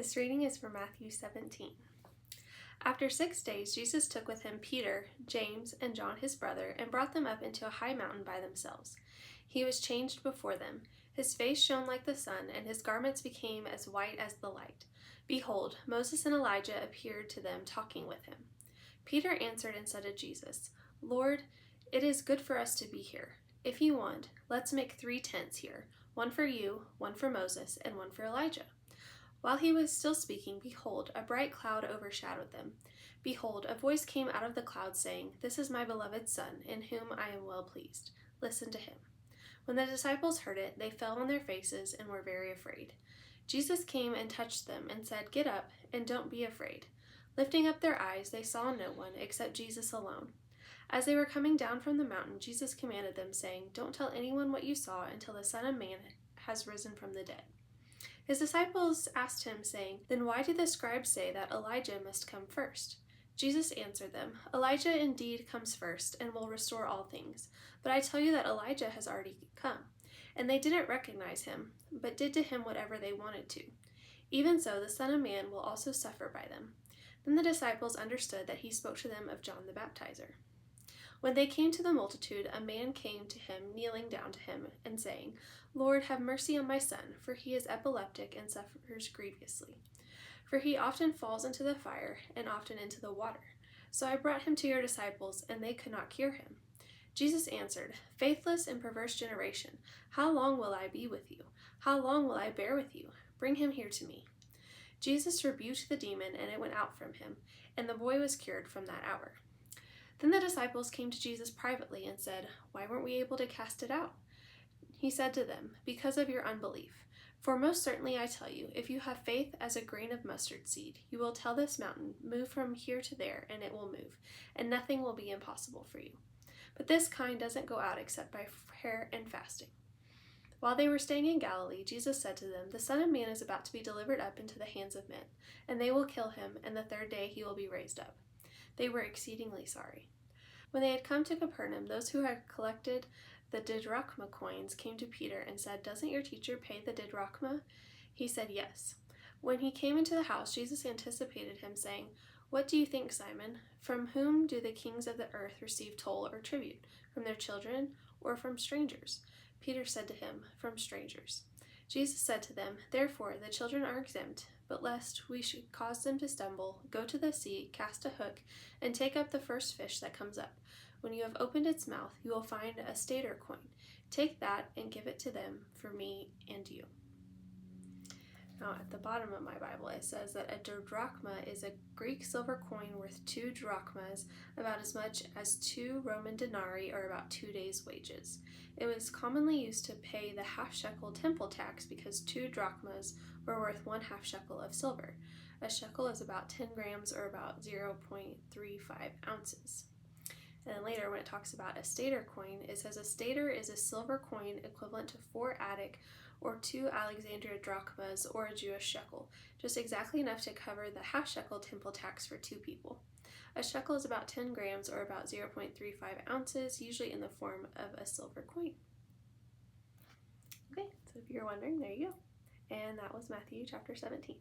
This reading is from Matthew 17. After 6 days, Jesus took with him Peter, James, and John his brother, and brought them up into a high mountain by themselves. He was changed before them. His face shone like the sun, and his garments became as white as the light. Behold, Moses and Elijah appeared to them, talking with him. Peter answered and said to Jesus, "Lord, it is good for us to be here. If you want, let's make 3 tents here, one for you, one for Moses, and one for Elijah." While he was still speaking, behold, a bright cloud overshadowed them. Behold, a voice came out of the cloud, saying, "This is my beloved Son, in whom I am well pleased. Listen to him." When the disciples heard it, they fell on their faces and were very afraid. Jesus came and touched them and said, "Get up, and don't be afraid." Lifting up their eyes, they saw no one except Jesus alone. As they were coming down from the mountain, Jesus commanded them, saying, "Don't tell anyone what you saw until the Son of Man has risen from the dead." His disciples asked him, saying, "Then why do the scribes say that Elijah must come first?" Jesus answered them, "Elijah indeed comes first and will restore all things. But I tell you that Elijah has already come. And they didn't recognize him, but did to him whatever they wanted to. Even so, the Son of Man will also suffer by them." Then the disciples understood that he spoke to them of John the Baptizer. When they came to the multitude, a man came to him, kneeling down to him, and saying, "Lord, have mercy on my son, for he is epileptic and suffers grievously. For he often falls into the fire and often into the water. So I brought him to your disciples, and they could not cure him." Jesus answered, "Faithless and perverse generation, how long will I be with you? How long will I bear with you? Bring him here to me." Jesus rebuked the demon, and it went out from him, and the boy was cured from that hour. Then the disciples came to Jesus privately and said, "Why weren't we able to cast it out?" He said to them, "Because of your unbelief. For most certainly I tell you, if you have faith as a grain of mustard seed, you will tell this mountain, 'Move from here to there,' and it will move, and nothing will be impossible for you. But this kind doesn't go out except by prayer and fasting." While they were staying in Galilee, Jesus said to them, "The Son of Man is about to be delivered up into the hands of men, and they will kill him, and the 3rd day he will be raised up." They were exceedingly sorry. When they had come to Capernaum, those who had collected the didrachma coins came to Peter and said, "Doesn't your teacher pay the didrachma?" He said, "Yes." When he came into the house, Jesus anticipated him, saying, "What do you think, Simon? From whom do the kings of the earth receive toll or tribute? From their children or from strangers?" Peter said to him, "From strangers." Jesus said to them, "Therefore the children are exempt, but lest we should cause them to stumble, go to the sea, cast a hook, and take up the first fish that comes up. When you have opened its mouth, you will find a stater coin. Take that and give it to them for me and you." Now, at the bottom of my Bible, it says that a didrachma is a Greek silver coin worth 2 drachmas, about as much as 2 Roman denarii, or about 2 days' wages. It was commonly used to pay the half-shekel temple tax because 2 drachmas were worth 1/2 shekel of silver. A shekel is about 10 grams, or about 0.35 ounces. And then later, when it talks about a stater coin, it says a stater is a silver coin equivalent to 4 Attic or 2 Alexandria drachmas, or a Jewish shekel, just exactly enough to cover the half-shekel temple tax for 2 people. A shekel is about 10 grams, or about 0.35 ounces, usually in the form of a silver coin. Okay, so if you're wondering, there you go. And that was Matthew chapter 17.